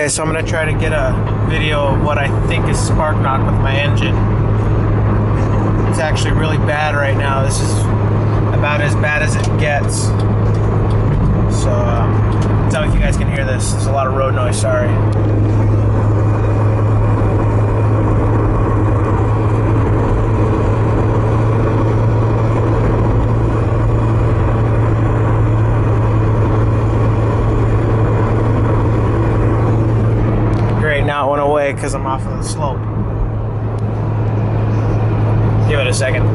guys, so I'm going to try to get a video of what I think is spark knock with my engine. It's actually really bad right now. This is about as bad as it gets. So, tell me if you guys can hear this. There's a lot of road noise, sorry. Now it went away because I'm off of the slope. Give it a second.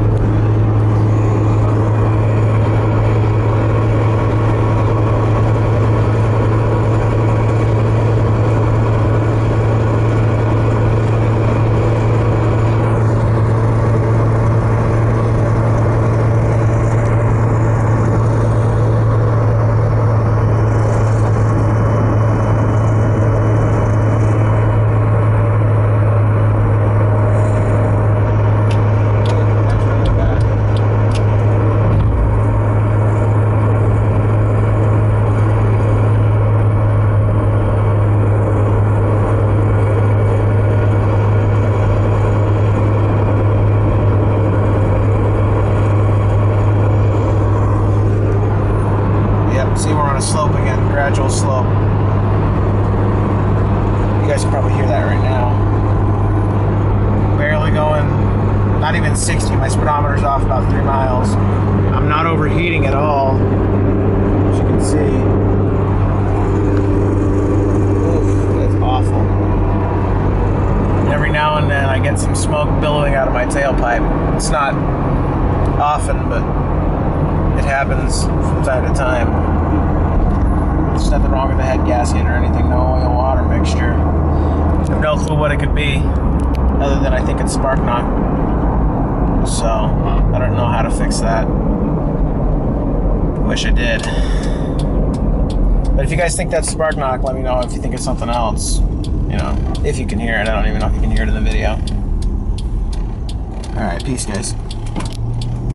See, we're on a slope again, gradual slope. You guys can probably hear that right now. Barely going, not even 60. My speedometer's off about 3 miles. I'm not overheating at all, as you can see. Oof, that's awful. Every now and then I get some smoke billowing out of my tailpipe. It's not often, but it happens from time to time. There's nothing wrong with the head gasket or anything, no oil water mixture. I have no clue what it could be, other than I think it's spark knock. So, I don't know how to fix that. Wish I did. But if you guys think that's spark knock, let me know if you think it's something else. You know, if you can hear it. I don't even know if you can hear it in the video. Alright, peace guys.